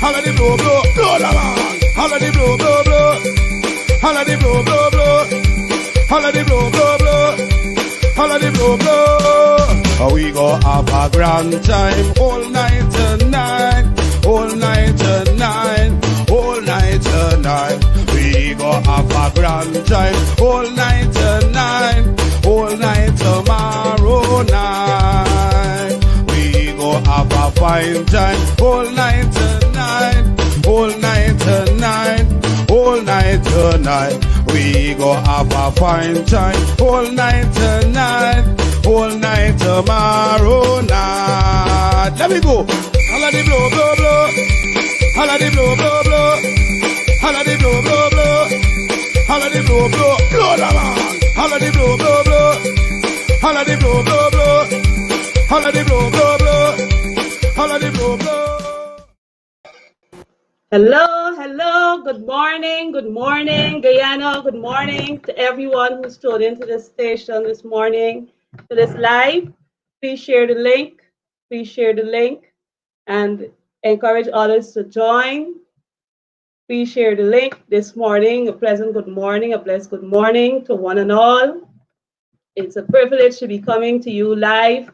Holla the blow, blow, blow the man. Holla the blow, blow, blow. Holla the blow, blow, blow. Holla the blow, blow, blow. Holla the blow, blow. We go have a grand time all night tonight. All night tonight. All night tonight. We go have a grand time all night tonight. All night tomorrow night. We go have a fine time all night tonight. All night tonight. All night tonight. We go have a fine time all night tonight. All night tomorrow night. Let me go. Holla the blow, blow, blow. Holla the blow, blow, blow. Holla the blow, blow, blow. Holla the blow, blow, blow the man. Holla the blow, blow, blow. Holla the blow, blow, blow. Holla the blow, blow, blow. Holla the blow, blow. Hello, hello, good morning, Guyana, good morning to everyone who's tuned into this station this morning, to this live. Please share the link, and encourage others to join. Please share the link this morning. A pleasant good morning, a blessed good morning to one and all. It's a privilege to be coming to you live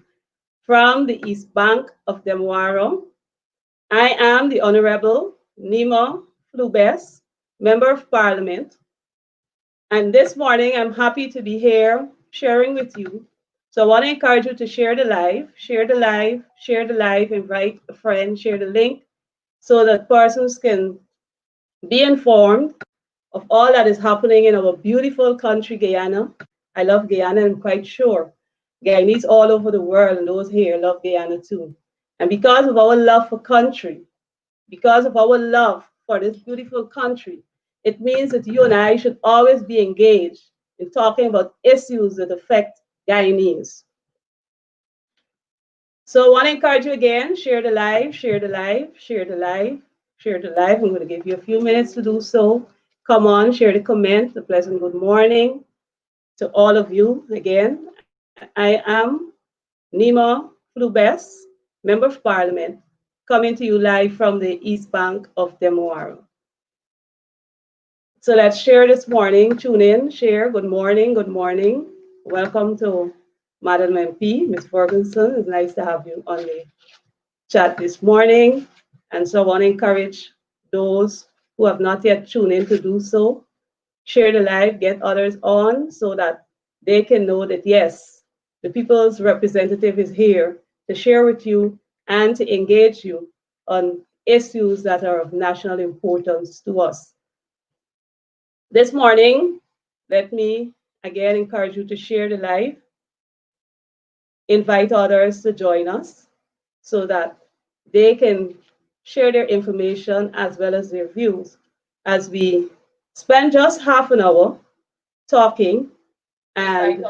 from the East Bank of Demerara. I am the Honorable Nima Flue-Bess, Member of Parliament. And this morning, I'm happy to be here sharing with you. So I want to encourage you to share the live, invite a friend, share the link so that persons can be informed of all that is happening in our beautiful country, Guyana. I love Guyana, I'm quite sure. Guyanese all over the world and those here love Guyana too. And because of our love for country, because of our love for this beautiful country, it means that you and I should always be engaged in talking about issues that affect Guyanese. So I want to encourage you again, share the live. I'm going to give you a few minutes to do so. Come on, share the comment, a pleasant good morning to all of you. Again, I am Nima Flue-Bess, Member of Parliament, coming to you live from the East Bank of Demerara. So let's share this morning. Tune in, share. Good morning. Welcome to Madam MP, Ms. Ferguson. It's nice to have you on the chat this morning. And so I want to encourage those who have not yet tuned in to do so. Share the live, get others on so that they can know that, yes, the people's representative is here to share with you and to engage you on issues that are of national importance to us. This morning, let me again encourage you to share the live, invite others to join us so that they can share their information as well as their views as we spend just half an hour talking and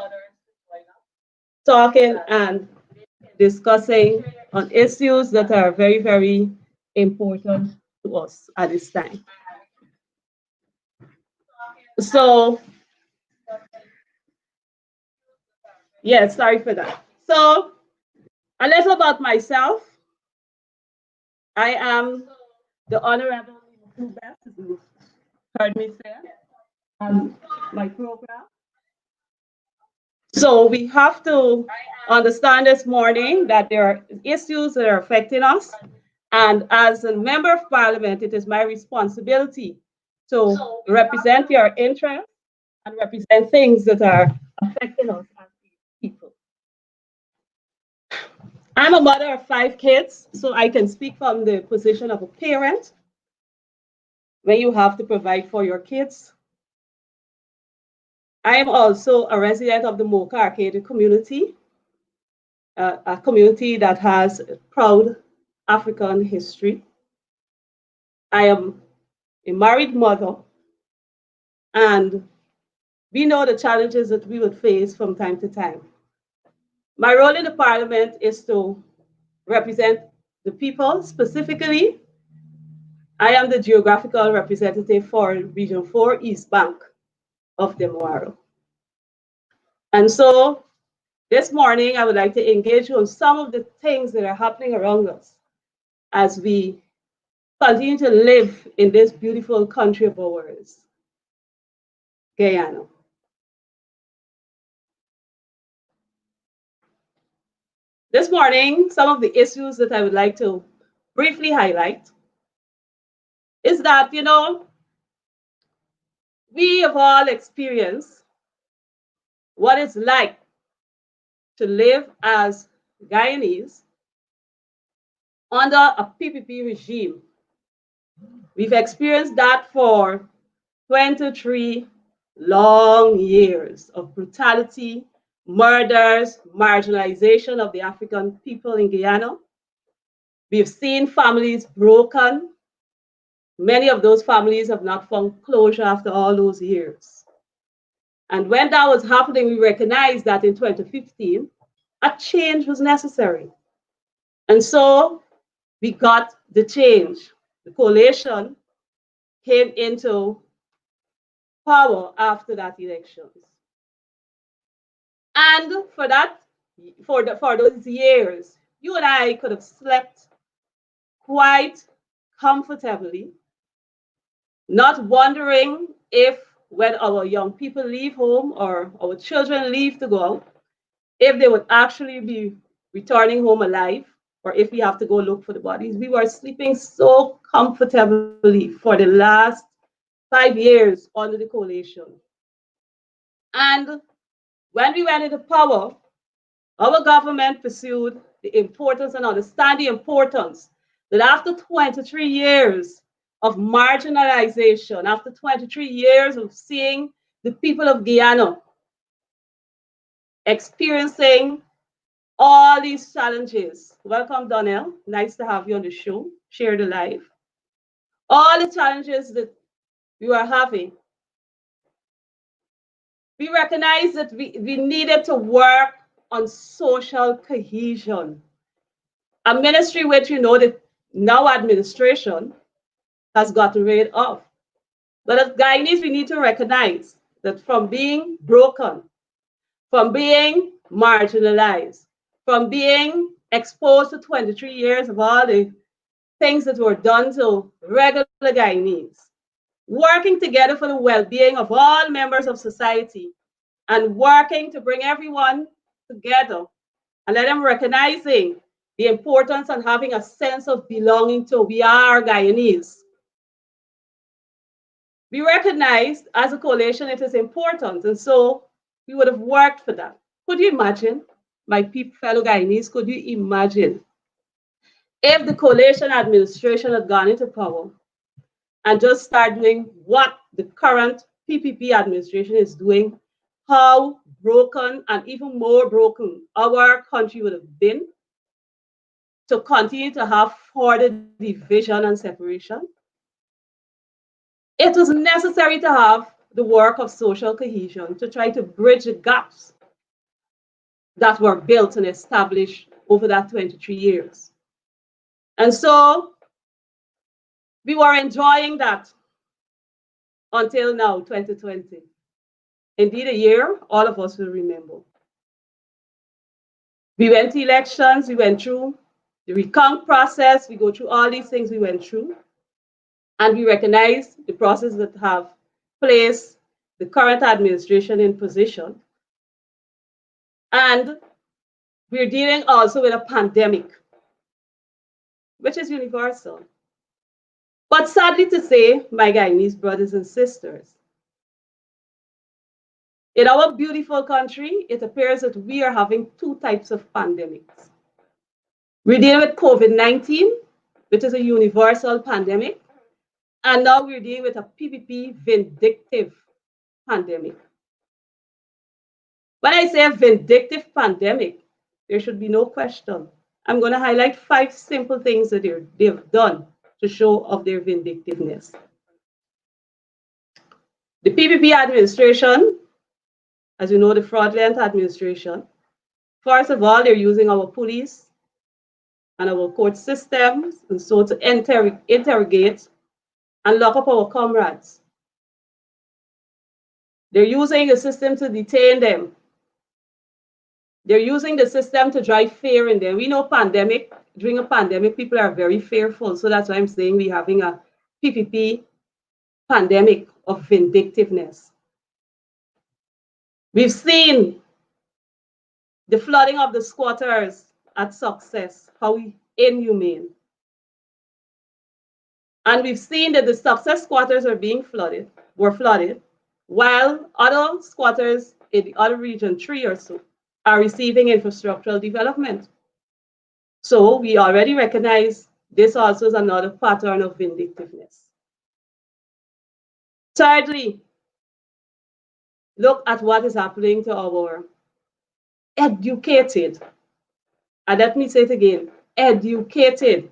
discussing on issues that are very, very important to us at this time. So, yeah, sorry for that. So, a little about myself. I am the Honorable Flue-Bess, as you heard me say, on my program. So we have to understand this morning that there are issues that are affecting us. And as a member of parliament, it is my responsibility to represent your interests and represent things that are affecting us as people. I'm a mother of 5 kids, so I can speak from the position of a parent when you have to provide for your kids. I am also a resident of the Mocha Arcadia community, a community that has a proud African history. I am a married mother, and we know the challenges that we would face from time to time. My role in the parliament is to represent the people. Specifically, I am the geographical representative for Region 4 East Bank of Demerara. And so this morning, I would like to engage you on some of the things that are happening around us as we continue to live in this beautiful country of ours, Guyana. This morning, some of the issues that I would like to briefly highlight is that, we have all experienced what it's like to live as Guyanese under a PPP regime. We've experienced that for 23 long years of brutality, murders, marginalization of the African people in Guyana. We've seen families broken. Many of those families have not found closure after all those years. And when that was happening, we recognized that in 2015, a change was necessary. And so we got the change. The coalition came into power after that elections. And for those years, you and I could have slept quite comfortably, not wondering if when our young people leave home or our children leave to go out, if they would actually be returning home alive or if we have to go look for the bodies. We were sleeping so comfortably for the last 5 years under the coalition. And when we went into power, our government pursued the importance and understand the importance that after 23 years of marginalization, after 23 years of seeing the people of Guyana experiencing all these challenges. Welcome, Donnell. Nice to have you on the show. Share the life. All the challenges that we were having. We recognized that we needed to work on social cohesion. A ministry which the now administration has gotten rid of. But as Guyanese, we need to recognize that from being broken, from being marginalized, from being exposed to 23 years of all the things that were done to regular Guyanese, working together for the well-being of all members of society and working to bring everyone together and let them recognizing the importance of having a sense of belonging to we are Guyanese. We recognized as a coalition it is important, and so we would have worked for that. Could you imagine, my fellow Guyanese, could you imagine if the coalition administration had gone into power and just started doing what the current PPP administration is doing, how broken and even more broken our country would have been to continue to have further division and separation? It was necessary to have the work of social cohesion to try to bridge the gaps that were built and established over that 23 years. And so we were enjoying that until now, 2020. Indeed, a year all of us will remember. We went to elections, we went through the recount process, we go through all these things we went through, and we recognize the process that have placed the current administration in position. And we're dealing also with a pandemic, which is universal. But sadly to say, my Guyanese brothers and sisters, in our beautiful country, it appears that we are having two types of pandemics. We're dealing with COVID-19, which is a universal pandemic, and now we're dealing with a PPP vindictive pandemic. When I say a vindictive pandemic, there should be no question. I'm going to highlight 5 simple things that they've done to show of their vindictiveness. The PPP administration, as you know, the fraudulent administration, first of all, they're using our police and our court systems and so to interrogate and lock up our comrades. They're using the system to detain them. They're using the system to drive fear in them. We know pandemic during a pandemic, people are very fearful. So that's why I'm saying we're having a PPP pandemic of vindictiveness. We've seen the flooding of the squatters at Success, how inhumane. And we've seen that the Success squatters were flooded, while other squatters in the other region, 3 or so, are receiving infrastructural development. So we already recognize this also is another pattern of vindictiveness. Thirdly, look at what is happening to our educated, and let me say it again, educated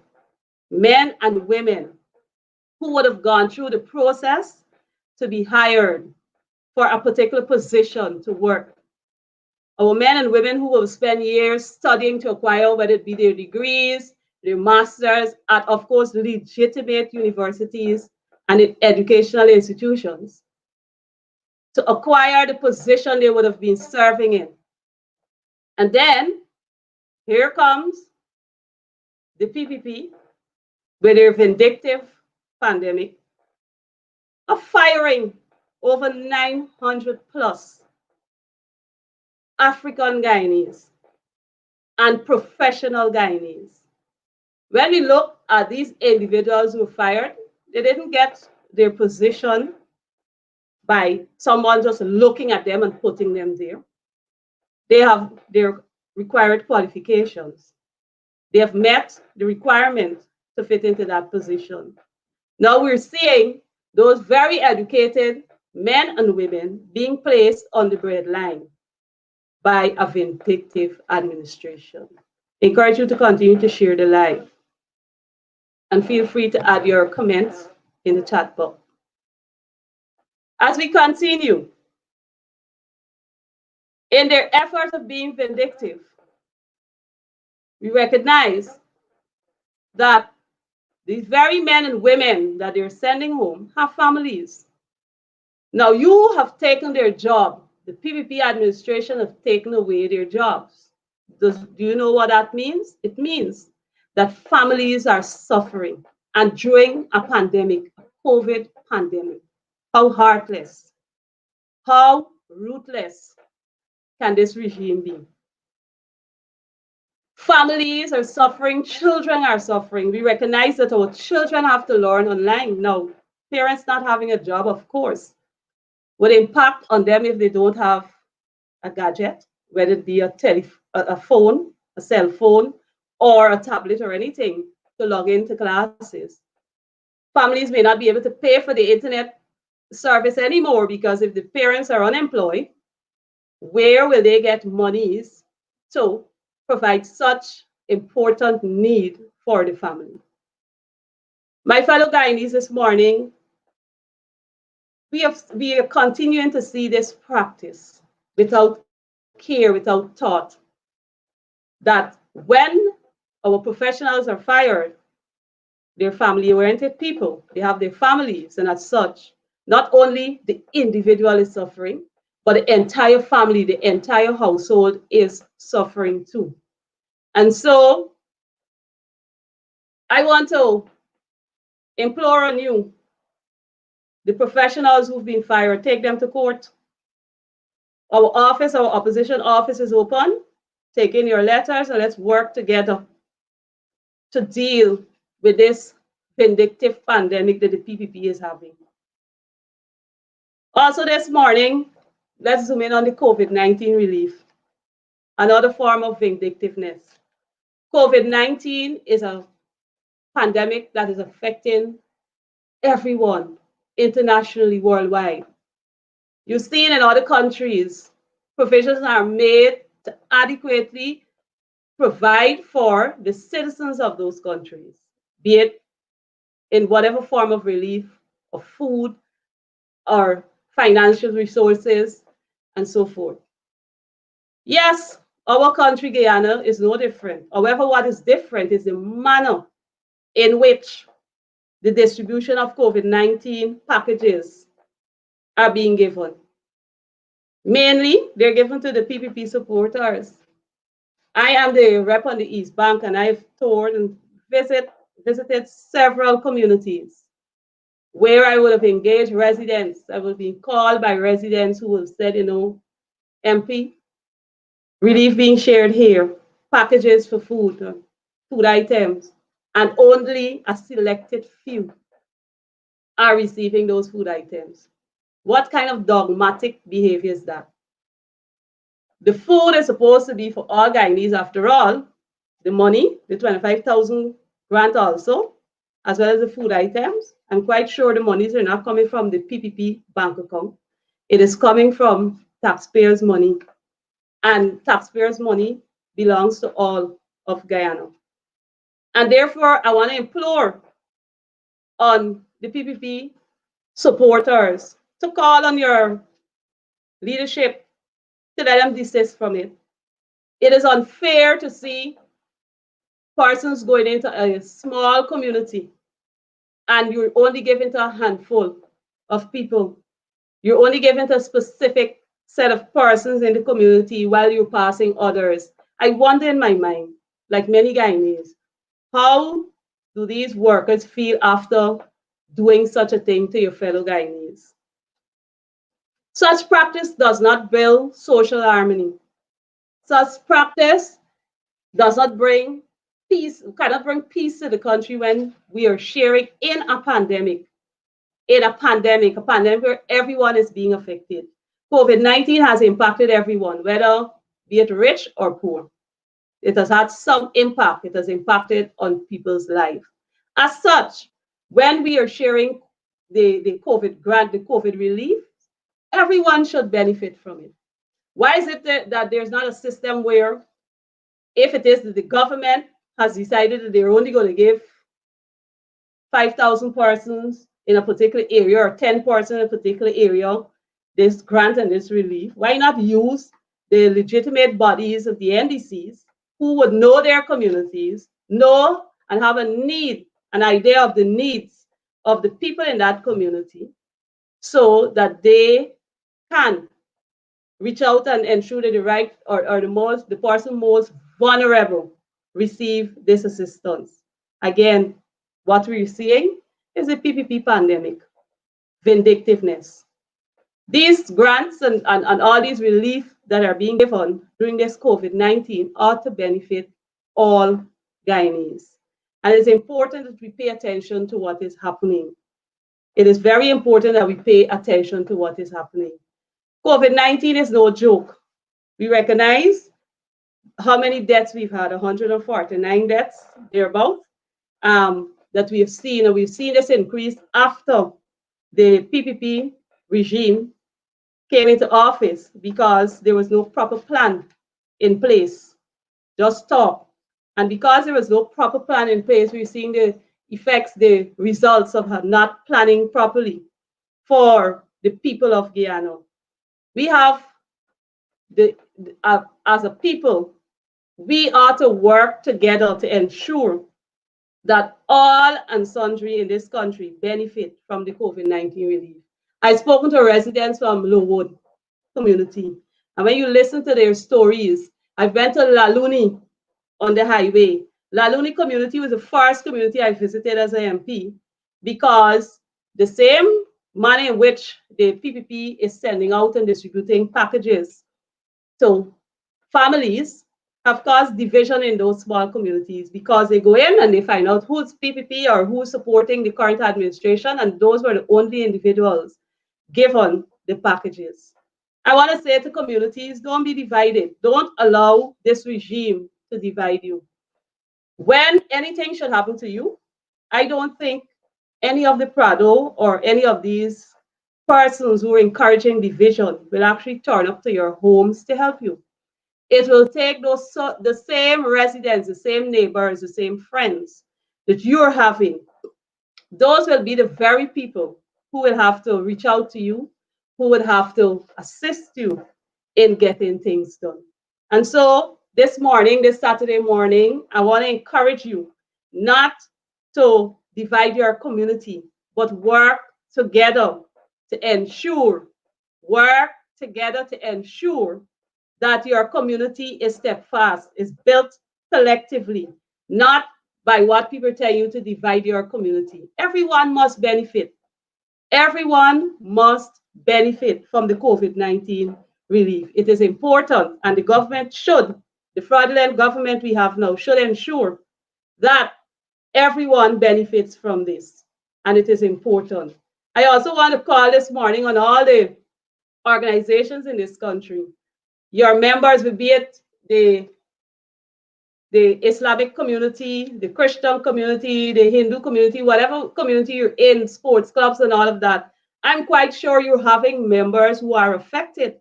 men and women who would have gone through the process to be hired for a particular position to work. Our men and women who will spend years studying to acquire, whether it be their degrees, their masters, at, of course, legitimate universities and educational institutions, to acquire the position they would have been serving in. And then here comes the PPP with their vindictive pandemic of firing over 900 plus African Guyanese and professional Guyanese. When we look at these individuals who were fired, they didn't get their position by someone just looking at them and putting them there. They have their required qualifications. They have met the requirement to fit into that position. Now we're seeing those very educated men and women being placed on the breadline by a vindictive administration. Encourage you to continue to share the live. And feel free to add your comments in the chat box. As we continue, in their effort of being vindictive, we recognize that these very men and women that they're sending home have families. Now you have taken their job. The PPP administration have taken away their jobs. Do you know what that means? It means that families are suffering. And during a pandemic, a COVID pandemic, how heartless, how ruthless can this regime be? Families are suffering, children are suffering. We recognize that our children have to learn online. Now, parents not having a job, of course, would impact on them if they don't have a gadget, whether it be a phone, a cell phone, or a tablet or anything to log into classes. Families may not be able to pay for the internet service anymore because if the parents are unemployed, where will they get monies to provide such important need for the family? My fellow Guyanese, this morning, we are continuing to see this practice without care, without thought, that when our professionals are fired, they're family-oriented people. They have their families, and as such, not only the individual is suffering, but the entire family, the entire household is suffering too. And so I want to implore on you, the professionals who've been fired, take them to court. Our office, our opposition office is open. Take in your letters and let's work together to deal with this vindictive pandemic that the PPP is having. Also this morning, let's zoom in on the COVID-19 relief, another form of vindictiveness. COVID-19 is a pandemic that is affecting everyone internationally, worldwide. You've seen in other countries, provisions are made to adequately provide for the citizens of those countries, be it in whatever form of relief, of food, or financial resources, and so forth. Yes, our country, Guyana, is no different. However, what is different is the manner in which the distribution of COVID-19 packages are being given. Mainly, they're given to the PPP supporters. I am the rep on the East Bank, and I've toured and visited several communities where I would have engaged residents. I would be called by residents who have said, MP, relief being shared here, packages for food, food items, and only a selected few are receiving those food items. What kind of dogmatic behavior is that? The food is supposed to be for all Guyanese after all. The money, the 25,000 grant also, as well as the food items. I'm quite sure the monies are not coming from the PPP bank account. It is coming from taxpayers' money, and taxpayers' money belongs to all of Guyana. And therefore, I want to implore on the PPP supporters to call on your leadership to let them desist from it. It is unfair to see persons going into a small community and you're only giving to a handful of people. You're only giving to a specific set of persons in the community while you're passing others. I wonder in my mind, like many Guyanese, how do these workers feel after doing such a thing to your fellow Guyanese? Such practice does not build social harmony. Such practice does not bring peace, cannot bring peace to the country when we are sharing in a pandemic, a pandemic where everyone is being affected. COVID-19 has impacted everyone, whether be it rich or poor. It has had some impact. It has impacted on people's life. As such, when we are sharing the COVID grant, the COVID relief, everyone should benefit from it. Why is it that there's not a system where if it is that the government has decided that they're only going to give 5,000 persons in a particular area or 10 persons in a particular area this grant and this relief, why not use the legitimate bodies of the NDCs who would know their communities, know and have a need, an idea of the needs of the people in that community so that they can reach out and ensure that the right or the person most vulnerable receive this assistance. Again, what we're seeing is a PPP pandemic, vindictiveness. These grants and all these relief that are being given during this COVID-19 ought to benefit all Guyanese. And it's important that we pay attention to what is happening. It is very important that we pay attention to what is happening. COVID-19 is no joke. We recognize how many deaths we've had, 149 deaths, thereabout, that we have seen. And we've seen this increase after the PPP regime came into office because there was no proper plan in place, just talk. And because there was no proper plan in place, we're seeing the effects, the results of not planning properly for the people of Guyana. We have, as a people, we are to work together to ensure that all and sundry in this country benefit from the COVID-19 relief. I've spoken to residents from Lowood community, and when you listen to their stories, I went to Laluni on the highway. Laluni community was the first community I visited as an MP because the same manner in which the PPP is sending out and distributing packages to families have caused division in those small communities because they go in and they find out who's PPP or who's supporting the current administration, and those were the only individuals given the packages. I want to say to communities, don't be divided. Don't allow this regime to divide you. When anything should happen to you, I don't think any of the Prado or any of these persons who are encouraging division will actually turn up to your homes to help you. It will take the same residents, the same neighbors, the same friends that you're having. Those will be the very people who will have to reach out to you, who would have to assist you in getting things done. And so this morning, this Saturday morning, I want to encourage you not to divide your community, but work together to ensure, work together to ensure that your community is steadfast, is built collectively, not by what people tell you to divide your community. Everyone must benefit. Everyone must benefit from the COVID-19 relief. It is important, and the government should, the fraudulent government we have now, should ensure that everyone benefits from this, and it is important. I also want to call this morning on all the organizations in this country. Your members, be it the Islamic community, the Christian community, the Hindu community, whatever community you're in, sports clubs and all of that, I'm quite sure you're having members who are affected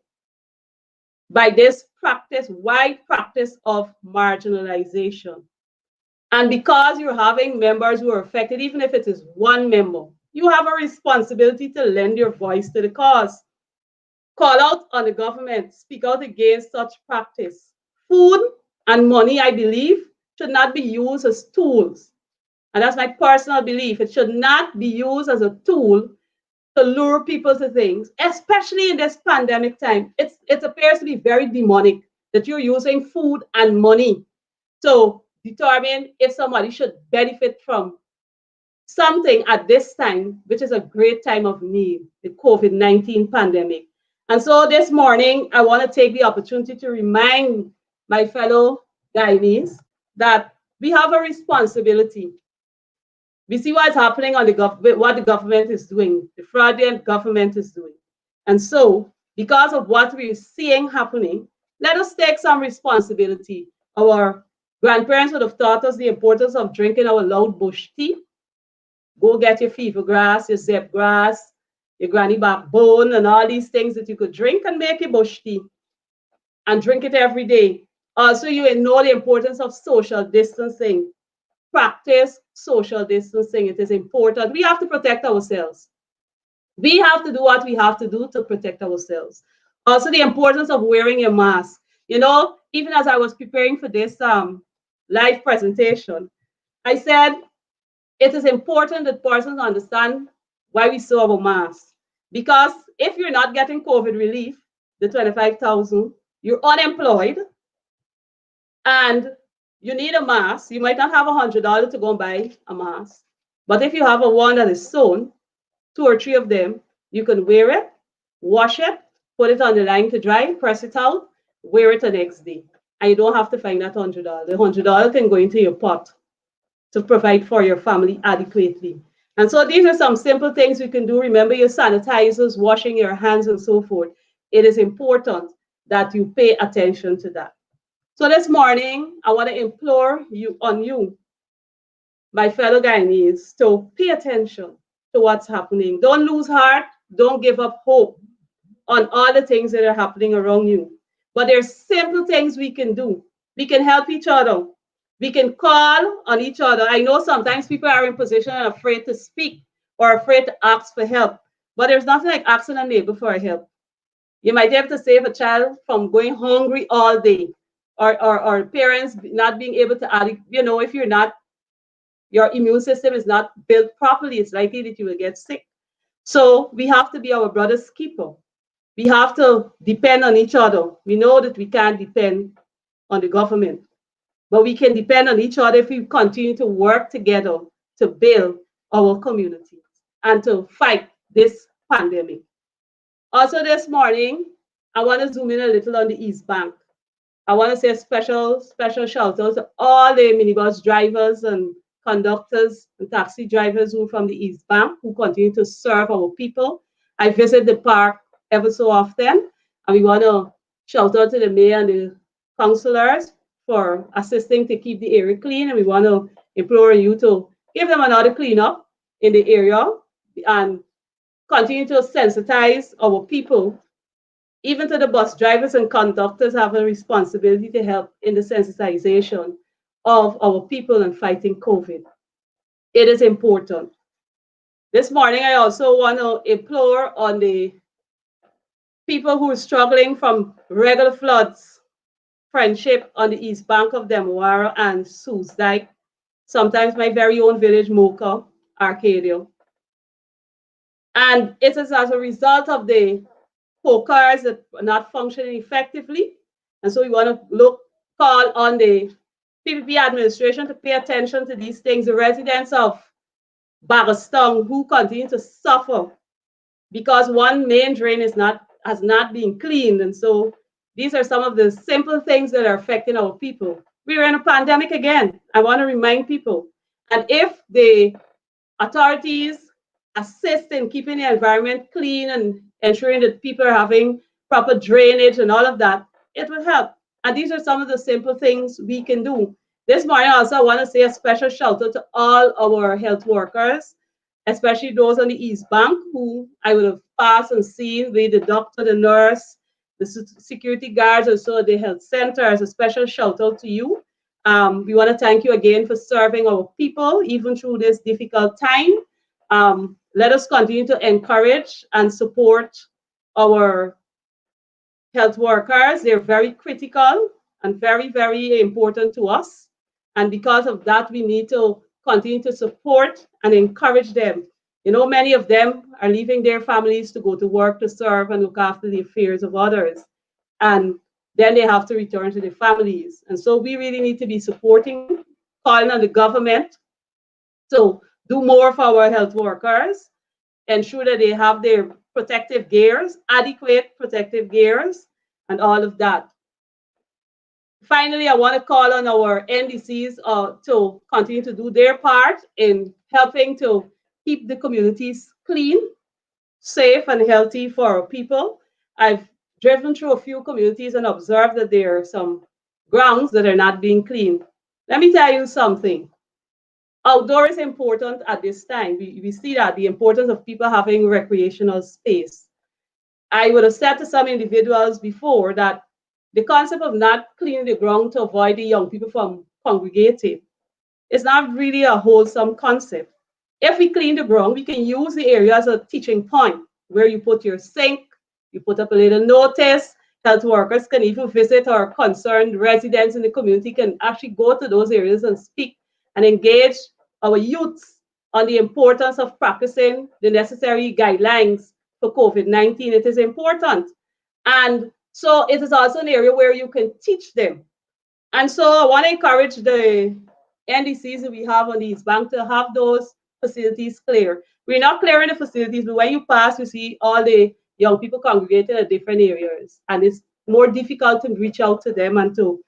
by this practice, wide practice of marginalization. And because you're having members who are affected, even if it is one member, you have a responsibility to lend your voice to the cause. Call out on the government, speak out against such practice. Food and money, I believe, should not be used as tools. And that's my personal belief. It should not be used as a tool to lure people to things, especially in this pandemic time. It appears to be very demonic that you're using food and money to determine if somebody should benefit from something at this time, which is a great time of need, the COVID-19 pandemic. And so this morning, I want to take the opportunity to remind my fellow Guyanese that we have a responsibility. We see what's happening on what the government is doing, the fraudulent government is doing. And so, because of what we're seeing happening, let us take some responsibility. Our grandparents would have taught us the importance of drinking our loud bush tea. Go get your fever grass, your zep grass, your granny backbone, and all these things that you could drink and make a bush tea and drink it every day. Also, you know the importance of social distancing. Practice social distancing. It is important. We have to protect ourselves. We have to do what we have to do to protect ourselves. Also, the importance of wearing your mask. You know, even as I was preparing for this live presentation, I said it is important that persons understand why we sew our masks. Because if you're not getting COVID relief, the 25,000, you're unemployed, and you need a mask. You might not have $100 to go and buy a mask. But if you have a one that is sewn, 2 or 3 of them, you can wear it, wash it, put it on the line to dry, press it out, wear it the next day. And you don't have to find that $100. The $100 can go into your pot to provide for your family adequately. And so these are some simple things you can do. Remember your sanitizers, washing your hands, and so forth. It is important that you pay attention to that. So this morning, I want to implore you, my fellow Guyanese, to pay attention to what's happening. Don't lose heart. Don't give up hope on all the things that are happening around you. But there's simple things we can do. We can help each other. We can call on each other. I know sometimes people are in position and afraid to speak or afraid to ask for help. But there's nothing like asking a neighbor for help. You might have to save a child from going hungry all day, or parents not being able to, if you're not, your immune system is not built properly, it's likely that you will get sick. So we have to be our brother's keeper. We have to depend on each other. We know that we can't depend on the government, but we can depend on each other if we continue to work together to build our communities and to fight this pandemic. Also this morning, I want to zoom in a little on the East Bank. I want to say a special shout out to all the minibus drivers and conductors and taxi drivers who from the East Bank who continue to serve our people. I visit the park ever so often, and we want to shout out to the mayor and the councillors for assisting to keep the area clean, and we want to implore you to give them another cleanup in the area and continue to sensitize our people. Even to the bus drivers and conductors have a responsibility to help in the sensitization of our people and fighting COVID. It is important. This morning, I also want to implore on the people who are struggling from regular floods, Friendship on the East Bank of Demerara and Sue's Dyke, sometimes my very own village, Mocha, Arcadia. And it is as a result of the cars that are not functioning effectively And so we want to call on the PPP administration to pay attention to these things. The residents of Bagastong who continue to suffer because one main drain has not been cleaned. And so these are some of the simple things that are affecting our people. We are in a pandemic again. I want to remind people. And if the authorities assist in keeping the environment clean and ensuring that people are having proper drainage and all of that, it will help. And these are some of the simple things we can do. This morning, also, I want to say a special shout out to all our health workers, especially those on the East Bank who I would have passed and seen with the doctor, the nurse, the security guards, and so the health center. As a special shout out to you. We want to thank you again for serving our people, even through this difficult time. Let us continue to encourage and support our health workers. They're very critical and very, very important to us. And because of that, we need to continue to support and encourage them. You know, many of them are leaving their families to go to work to serve and look after the affairs of others. And then they have to return to their families. And so we really need to be supporting, calling on the government to do more for our health workers, ensure that they have their protective gears, adequate protective gears, and all of that. Finally, I want to call on our NDCs to continue to do their part in helping to keep the communities clean, safe, and healthy for our people. I've driven through a few communities and observed that there are some grounds that are not being cleaned. Let me tell you something. Outdoor is important at this time. We see that the importance of people having recreational space. I would have said to some individuals before that the concept of not cleaning the ground to avoid the young people from congregating is not really a wholesome concept. If we clean the ground, we can use the area as a teaching point where you put your sink, you put up a little notice. Health workers can even visit, or concerned residents in the community can actually go to those areas and speak and engage our youths on the importance of practicing the necessary guidelines for COVID-19. It is important. And so it is also an area where you can teach them. And so I want to encourage the NDCs that we have on the East Bank to have those facilities clear. We're not clearing the facilities, but when you pass, you see all the young people congregated at different areas. And it's more difficult to reach out to them and to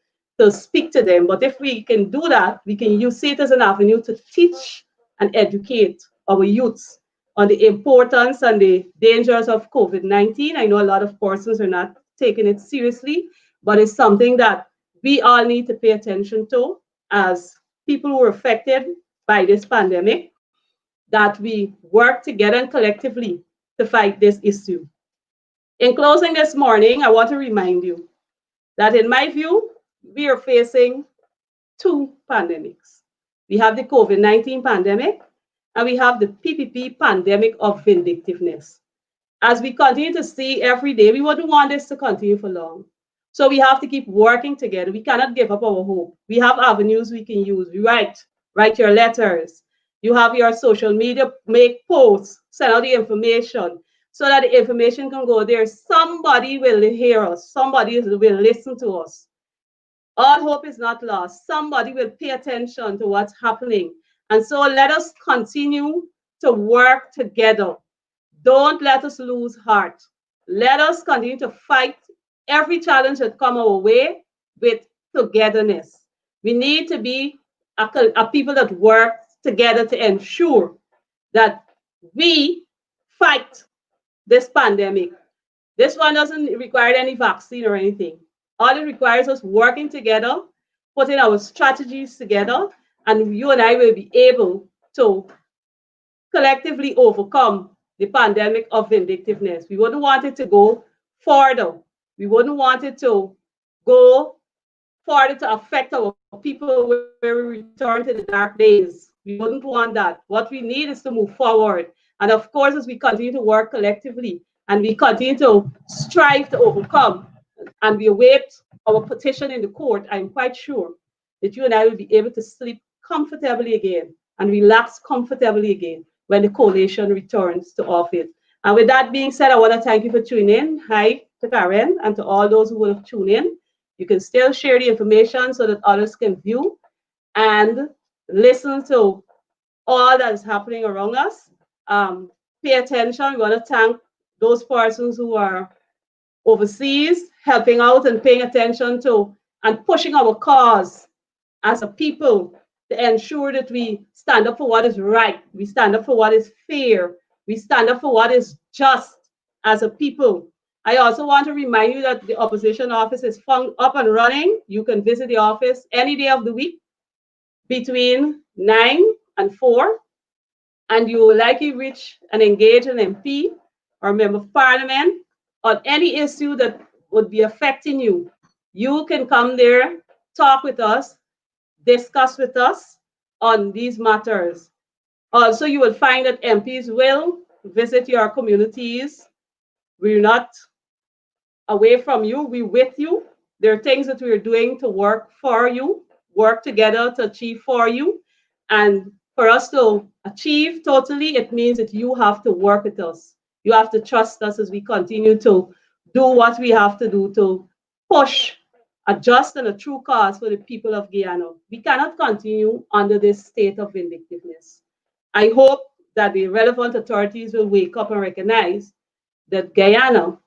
speak to them. But if we can do that, we can use it as an avenue to teach and educate our youths on the importance and the dangers of COVID-19. I know a lot of persons are not taking it seriously, but it's something that we all need to pay attention to as people who are affected by this pandemic, that we work together and collectively to fight this issue. In closing this morning, I want to remind you that in my view, we are facing two pandemics. We have the COVID-19 pandemic and we have the PPP pandemic of vindictiveness. As we continue to see every day, we wouldn't want this to continue for long. So we have to keep working together. We cannot give up our hope. We have avenues we can use. We write your letters. You have your social media, make posts, send out the information so that the information can go there. Somebody will hear us. Somebody will listen to us. All hope is not lost. Somebody will pay attention to what's happening. And so let us continue to work together. Don't let us lose heart. Let us continue to fight every challenge that comes our way with togetherness. We need to be a people that work together to ensure that we fight this pandemic. This one doesn't require any vaccine or anything. All it requires is working together, putting our strategies together, and you and I will be able to collectively overcome the pandemic of vindictiveness. We wouldn't want it to go further. We wouldn't want it to go further to affect our people where we return to the dark days. We wouldn't want that. What we need is to move forward. And of course, as we continue to work collectively and we continue to strive to overcome and we await our petition in the court, I'm quite sure that you and I will be able to sleep comfortably again and relax comfortably again when the coalition returns to office. And with that being said, I want to thank you for tuning in. Hi to Karen and to all those who will have tuned in. You can still share the information so that others can view and listen to all that is happening around us. Pay attention. We want to thank those persons who are overseas, helping out and paying attention to and pushing our cause as a people to ensure that we stand up for what is right, we stand up for what is fair, we stand up for what is just as a people. I also want to remind you that the opposition office is up and running. You can visit the office any day of the week between 9 and 4, and you will likely reach and engage an MP or member of parliament on any issue that would be affecting you. You can come there, talk with us, discuss with us on these matters. Also, you will find that MPs will visit your communities. We're not away from you, we're with you. There are things that we're doing to work for you, work together to achieve for you. And for us to achieve totally, it means that you have to work with us. You have to trust us as we continue to do what we have to do to push a just and a true cause for the people of Guyana. We cannot continue under this state of vindictiveness. I hope that the relevant authorities will wake up and recognize that Guyana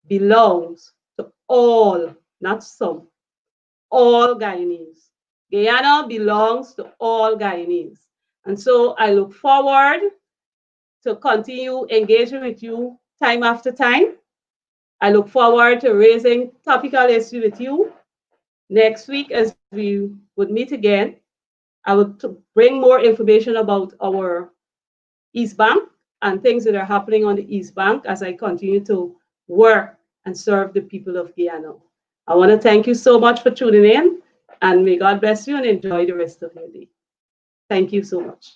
belongs to all, not some, all Guyanese. Guyana belongs to all Guyanese. And so I look forward to continue engaging with you time after time. I look forward to raising topical issues with you next week as we would meet again. I will bring more information about our East Bank and things that are happening on the East Bank as I continue to work and serve the people of Guyana. I want to thank you so much for tuning in, and may God bless you and enjoy the rest of your day. Thank you so much.